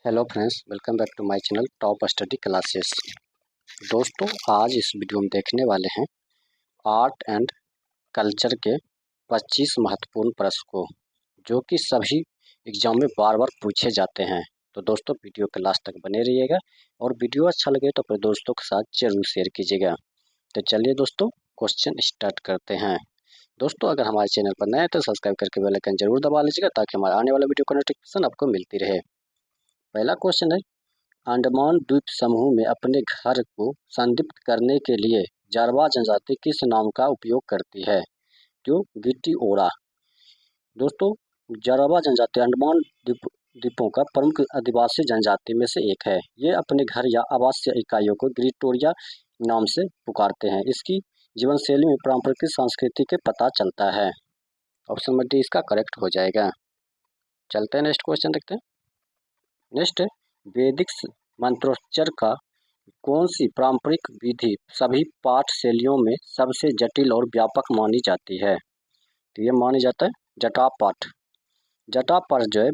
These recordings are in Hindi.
Hello friends, welcome back to my channel top study classes. दोस्तों, आज इस वीडियो में देखने वाले हैं आर्ट एंड कल्चर के 25 महत्वपूर्ण प्रश्न को, जो कि सभी एग्जाम में बार बार पूछे जाते हैं। तो दोस्तों, वीडियो के लास्ट तक बने रहिएगा और वीडियो अच्छा लगे तो अपने दोस्तों के साथ जरूर शेयर कीजिएगा। तो चलिए दोस्तों, क्वेश्चन स्टार्ट करते हैं। दोस्तों, अगर हमारे चैनल पर नए हैं तो सब्सक्राइब करके बेल आइकन जरूर दबा लीजिएगा ताकि हमारे आने वाला वीडियो का नोटिफिकेशन आपको मिलती रहे। पहला क्वेश्चन है, अंडमान द्वीप समूह में अपने घर को संदीप्त करने के लिए जारवा जनजाति किस नाम का उपयोग करती है? जो गिट्टी ओड़ा। दोस्तों, जारवा जनजाति अंडमान द्वीपों का प्रमुख आदिवासी जनजाति में से एक है। ये अपने घर या आवासीय इकाइयों को ग्रिटोरिया नाम से पुकारते हैं। इसकी जीवन शैली में पारंपरिक संस्कृति के पता चलता है। ऑप्शन नंबर डी इसका करेक्ट हो जाएगा। चलते हैं, नेक्स्ट क्वेश्चन देखते हैं। नेक्स्ट है, वैदिक मंत्रोच्चार का कौन सी पारंपरिक विधि सभी पाठ शैलियों में सबसे जटिल और व्यापक मानी जाती है? तो ये मानी जाता है जटापाठ। जटापाठ जो है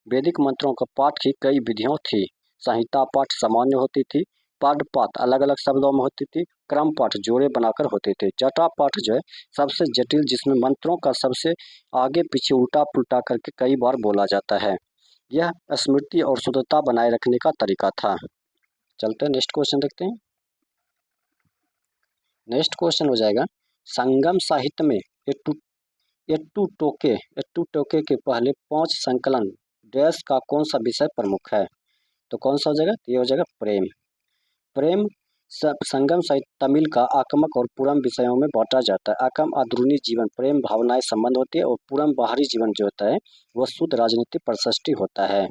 वैदिक मंत्रों का पाठ की कई विधियों थी। संहिता पाठ सामान्य होती थी, पाठ अलग अलग शब्दों में होती थी, क्रम पाठ जोड़े बनाकर होते थे। जटापाठ जो है सबसे जटिल, जिसमें मंत्रों का सबसे आगे पीछे उल्टा पुल्टा करके कई बार बोला जाता है। यह स्मृति और शुद्धता बनाए रखने का तरीका था। चलते हैं, नेक्स्ट क्वेश्चन देखते हैं। नेक्स्ट क्वेश्चन हो जाएगा, संगम साहित्य में एट्टू टोके के पहले 5 संकलन डैश का कौन सा विषय प्रमुख है? तो कौन सा हो जाएगा? ये हो जाएगा प्रेम। प्रेम संगम साहित्य तमिल का आगमक और पूरम विषयों में बांटा जाता है। आगम अंदरूनी जीवन, प्रेम भावनाएं संबंध होती है, और पूरम बाहरी जीवन जो होता है वह शुद्ध राजनीतिक प्रशस्ति होता है।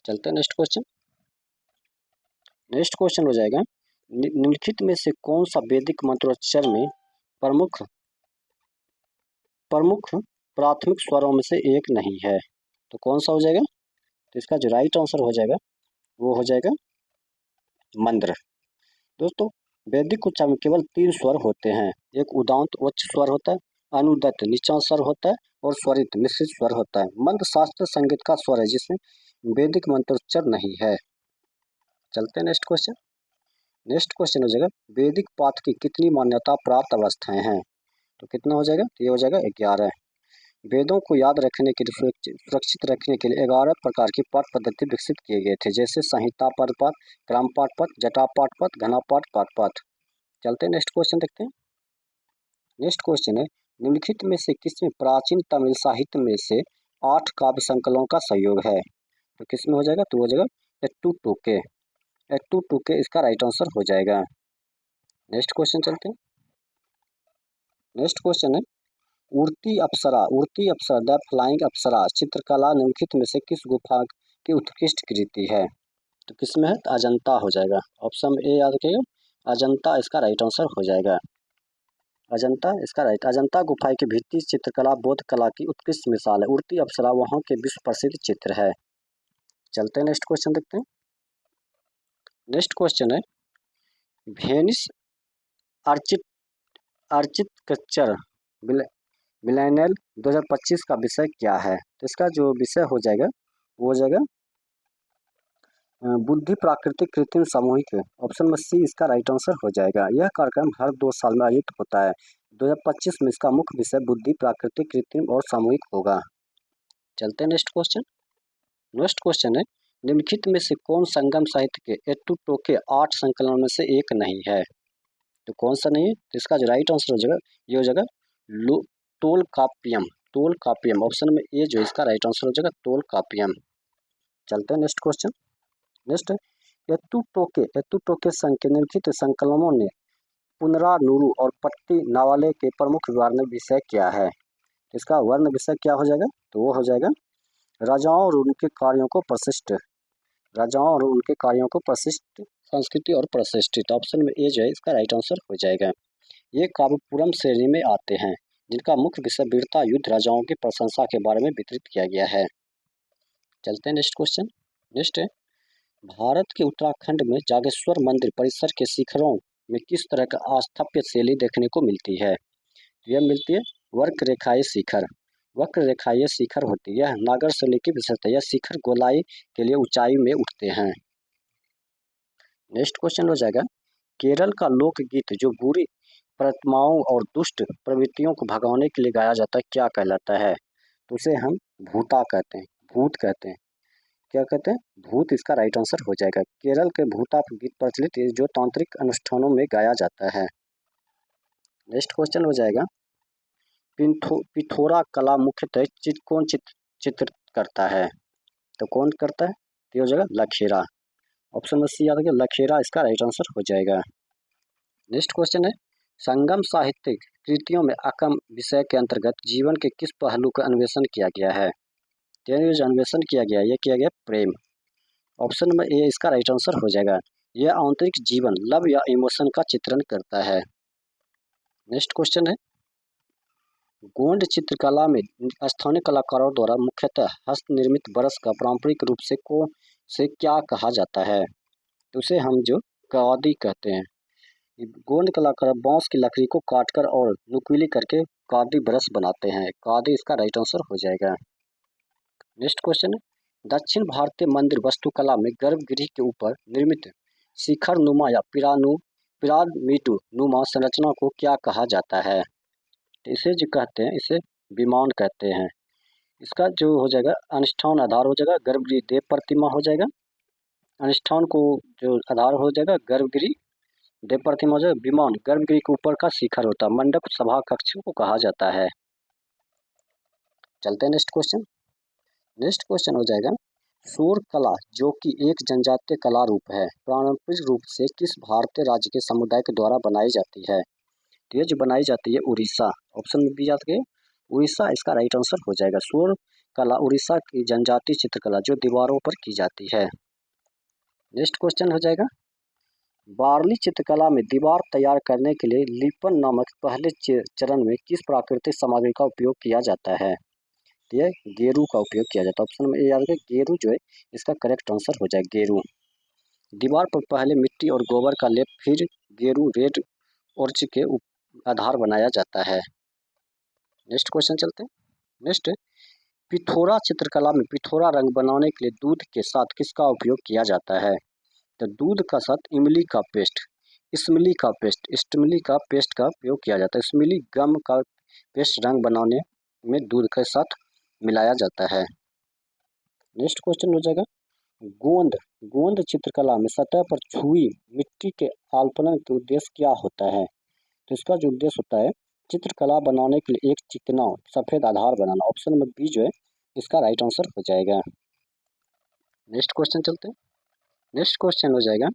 चलते हैं, नेक्स्ट क्वेश्चन। नेक्स्ट क्वेश्चन हो जाएगा, निम्नलिखित में से कौन सा वैदिक मंत्रोच्चार में प्रमुख प्राथमिक स्वरों में से एक नहीं है? तो कौन सा हो जाएगा? तो इसका जो राइट आंसर हो जाएगा वो हो जाएगा मंद्र। दोस्तों, वैदिक उच्चारण में केवल 3 स्वर होते हैं। एक उदांत उच्च स्वर होता है, अनुदत्त निचला स्वर होता है, और स्वरित मिश्रित स्वर होता है। मंद्र शास्त्र संगीत का स्वर है, जिसमें वैदिक मंत्रोच्चार नहीं है। चलते हैं, नेक्स्ट क्वेश्चन। नेक्स्ट क्वेश्चन हो जाएगा, वैदिक पाठ की कितनी मान्यता प्राप्त अवस्थाएं हैं? तो कितना हो जाएगा? तो ये हो जाएगा 11। वेदों को याद रखने के लिए, सुरक्षित रखने के लिए 11 प्रकार की पाठ पद्धति विकसित किए गए थे, जैसे संहिता पाठ, क्रम पाठ, जटा पाठ, घना पाठ। चलते हैं, नेक्स्ट क्वेश्चन देखते हैं। नेक्स्ट क्वेश्चन है, निम्नलिखित में से किसमें प्राचीन तमिल साहित्य में से 8 काव्य संकलनों का सहयोग है? तो किसमें हो जाएगा? तो हो जाएगा एट्टू टोके इसका राइट आंसर हो जाएगा। नेक्स्ट क्वेश्चन चलते हैं। नेक्स्ट क्वेश्चन है, उड़ती अप्सरा द फ्लाइंग अप्सरा चित्रकला निम्नलिखित में से किस गुफा की उत्कृष्ट कृति है? तो किसमें है? अजंता हो जाएगा। ऑप्शन ए याद रखिएगा, अजंता इसका राइट आंसर हो जाएगा। अजंता इसका राइट। अजंता गुफा की भित्ति चित्रकला बौद्ध कला की उत्कृष्ट मिसाल है। उड़ती अप्सरा वहां के विश्व प्रसिद्ध चित्र है। चलते हैं, नेक्स्ट क्वेश्चन देखते हैं। नेक्स्ट क्वेश्चन है, वेनिस आर्किटेक्चर मिलेनियल 2025 का विषय क्या है? तो इसका जो विषय हो जाएगा वो हो जाएगा बुद्धि प्राकृतिक कृत्रिम सामूहिक। ऑप्शन में सी इसका राइट आंसर हो जाएगा। यह कार्यक्रम हर 2 साल में आयोजित होता है। 2025 में इसका मुख्य विषय बुद्धि प्राकृतिक कृत्रिम और सामूहिक होगा। चलते हैं, नेक्स्ट क्वेश्चन। नेक्स्ट क्वेश्चन है, निम्नलिखित में से कौन संगम साहित्य के एट्टू टोके 8 संकलन में से एक नहीं है? तो कौन सा नहीं है? तो इसका जो राइट आंसर हो जाएगा ये हो जाएगा टोलकाप्पियम। ऑप्शन में ए जो इसका राइट आंसर हो जाएगा टोलकाप्पियम। चलते हैं, नेक्स्ट क्वेश्चन। नेक्स्ट है, एट्टू टोके संघ के निम्नलिखित संकलनों ने पुनरानुरु और पट्टी नावाले के प्रमुख वर्ण विषय क्या है? इसका वर्ण विषय क्या हो जाएगा? तो वो हो जाएगा राजाओं और उनके कार्यों को प्रशिष्ट संस्कृति और प्रतिष्ठित। ऑप्शन में ए जो है इसका राइट आंसर हो जाएगा। ये काव्य पूरम श्रेणी में आते हैं, जिनका मुख्य विषय वीरता, युद्ध, राजाओं की प्रशंसा के बारे में वितरित किया गया है। चलते हैं, नेक्स्ट क्वेश्चन। नेक्स्ट है, भारत के उत्तराखंड में जागेश्वर मंदिर परिसर के शिखरों में किस तरह का स्थापत्य शैली देखने को मिलती है? यह मिलती है वर्क रेखाएं शिखर। वक्र रेखाएं शिखर होती है। यह नागर शैली की विशेषता है। यह शिखर गोलाई के लिए ऊंचाई में उठते हैं। नेक्स्ट क्वेश्चन हो जाएगा, केरल का लोकगीत जो बुरी प्रतिमाओं और दुष्ट प्रवृत्तियों को भगाने के लिए गाया जाता है क्या कहलाता है? तो उसे हम भूता कहते हैं, भूत कहते हैं। क्या कहते हैं? भूत इसका राइट आंसर हो जाएगा। केरल के भूता गीत प्रचलित है जो तांत्रिक अनुष्ठानों में गाया जाता है। नेक्स्ट क्वेश्चन हो जाएगा, पिथोरा कला मुख्यतः कौन चित्र करता है? तो कौन करता है? तो हो जाएगा लखेरा। ऑप्शन में सी आ गया, लखेरा इसका राइट आंसर हो जाएगा। नेक्स्ट क्वेश्चन है, संगम साहित्यिक कृतियों में अकम विषय के अंतर्गत जीवन के किस पहलू का अन्वेषण किया गया है? जो अन्वेषण किया गया है, यह किया गया प्रेम। ऑप्शन में ए इसका राइट आंसर हो जाएगा। यह आंतरिक जीवन, लव या इमोशन का चित्रण करता है। नेक्स्ट क्वेश्चन है, गोंड चित्रकला में स्थानीय कलाकारों द्वारा मुख्यतः हस्त निर्मित ब्रश का पारंपरिक रूप से क्या कहा जाता है? तो उसे हम जो गादी कहते हैं। गोंड कलाकार बांस की लकड़ी को काटकर और नुकीली करके गादी ब्रश बनाते हैं। गादी इसका राइट आंसर हो जाएगा। नेक्स्ट क्वेश्चन है, दक्षिण भारतीय मंदिर वास्तुकला में गर्भगृह के ऊपर निर्मित शिखर नुमा या पिरामिड नुमा संरचना को क्या कहा जाता है? इसे जो कहते हैं, इसे विमान कहते हैं। इसका जो हो जाएगा अनुष्ठान आधार हो जाएगा गर्भगृह, देव प्रतिमा हो जाएगा। अनुष्ठान को जो आधार हो जाएगा गर्भगृह, देव प्रतिमा हो जाएगा। विमान गर्भगृह के ऊपर का शिखर होता है। मंडप सभा कक्ष को कहा जाता है। चलते हैं नेक्स्ट क्वेश्चन। नेक्स्ट क्वेश्चन हो जाएगा, सौर कला जो कि एक जनजातीय कला रूप है, पारंपरिक रूप से किस भारतीय राज्य के समुदाय के द्वारा बनाई जाती है? तो ये जो बनाई जाती है उड़ीसा। ऑप्शन में भी याद करिए, उड़ीसा इसका राइट आंसर हो जाएगा। सौर कला उड़ीसा की जनजातीय चित्रकला जो दीवारों पर की जाती है। नेक्स्ट क्वेश्चन हो जाएगा, वारली चित्रकला में दीवार तैयार करने के लिए लिपन नामक पहले चरण में किस प्राकृतिक सामग्री का उपयोग किया जाता है? तो यह गेरू का उपयोग किया जाता है। ऑप्शन में याद रखें, गेरू जो है इसका करेक्ट आंसर हो जाएगा, गेरू। दीवार पर पहले मिट्टी और गोबर का लेप, फिर गेरू रेड ऑर्च के आधार बनाया जाता है। नेक्स्ट क्वेश्चन चलते हैं। नेक्स्ट, पिथोरा चित्रकला में पिथोरा रंग बनाने के लिए दूध के साथ किसका उपयोग किया जाता है? तो दूध का साथ इमली का पेस्ट, इस्टमिली का पेस्ट का उपयोग किया जाता है। इस्मिली गम का पेस्ट रंग बनाने में दूध के साथ मिलाया जाता है। नेक्स्ट क्वेश्चन हो जाएगा, गोंद चित्रकला में सतह पर छुई मिट्टी के आल्पन के उद्देश्य क्या होता है? तो इसका जो उद्देश्य होता है चित्रकला बनाने के लिए एक चिकना सफेद आधार बनाना। ऑप्शन में बी जो है इसका राइट आंसर हो जाएगा। नेक्स्ट क्वेश्चन चलते हैं। नेक्स्ट क्वेश्चन हो जाएगा,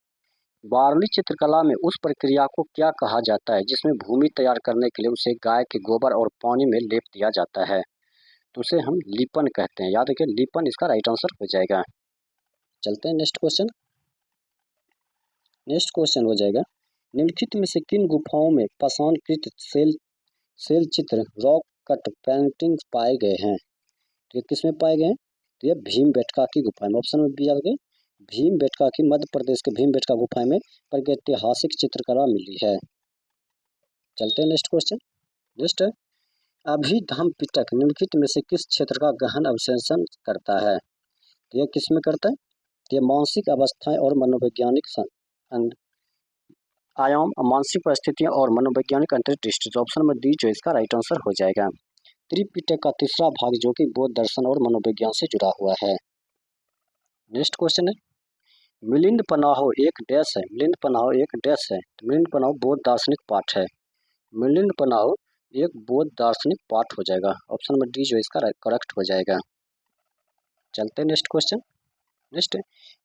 वारली चित्रकला में उस प्रक्रिया को क्या कहा जाता है जिसमें भूमि तैयार करने के लिए उसे गाय के गोबर और पानी में लेप दिया जाता है? तो उसे हम लिपन कहते हैं। याद रखिए, लिपन इसका राइट आंसर हो जाएगा। चलते हैं नेक्स्ट क्वेश्चन। नेक्स्ट क्वेश्चन हो जाएगा, निम्नलिखित में से किन गुफाओं में पाषाणकृत सेल चित्र रॉक कट पेंटिंग्स पाए गए हैं? तो ये किसमें पाए गए हैं? तो ये भीमबेटका की गुफा में। ऑप्शन में भी याद रखें, भीमबेटका की मध्य प्रदेश के भीमबेटका गुफा में प्रागैतिहासिक चित्रकला मिली है। चलते हैं नेक्स्ट क्वेश्चन। नेक्स्ट, अभिधम पिटक निम्नलिखित में से किस क्षेत्र का गहन अवशेषण करता है? तो यह किस में करता है? तो यह मानसिक अवस्थाएं और मनोवैज्ञानिक आयाम, मानसिक परिस्थितियां और मनोवैज्ञानिक अंतर्दृष्टि। ऑप्शन में डी जो इसका राइट आंसर हो जाएगा। त्रिपिटक का तीसरा भाग जो कि बौद्ध दर्शन और मनोविज्ञान से जुड़ा हुआ है। नेक्स्ट क्वेश्चन है, मिलिंद पनाहो एक डैश है। मिलिंद पनाहो एक डैश है। तो मिलिंद पनाहो बौद्ध दार्शनिक पाठ है। मिलिंद पनाहो एक बौद्ध दार्शनिक पाठ हो जाएगा। ऑप्शन में डी जो इसका करेक्ट हो जाएगा। चलते हैं नेक्स्ट क्वेश्चन। नेक्स्ट,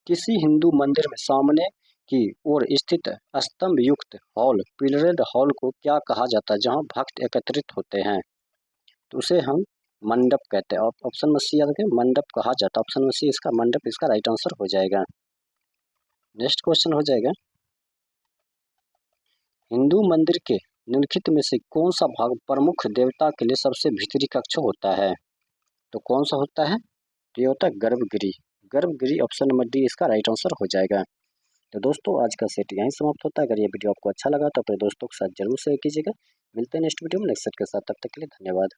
किसी हिंदू मंदिर में सामने की ओर स्थित स्तंभ युक्त हॉल, पिलरेड हॉल को क्या कहा जाता है जहां भक्त एकत्रित होते हैं? तो उसे हम मंडप कहते हैं। ऑप्शन में सी याद रखें, मंडप कहा जाता है। ऑप्शन में सी इसका मंडप इसका राइट आंसर हो जाएगा। नेक्स्ट क्वेश्चन हो जाएगा, हिंदू मंदिर के निम्नलिखित में से कौन सा भाग प्रमुख देवता के लिए सबसे भीतरी कक्ष होता है? तो कौन सा होता है? तो ये होता है गर्भगृह। गर्भगृह ऑप्शन नंबर डी इसका राइट आंसर हो जाएगा। तो दोस्तों आज का सेट यहीं समाप्त होता है। अगर ये वीडियो आपको अच्छा लगा तो अपने दोस्तों के साथ जरूर शेयर कीजिएगा। मिलते हैं नेक्स्ट वीडियो में नेक्स्ट सेट के साथ, तब तक के लिए धन्यवाद।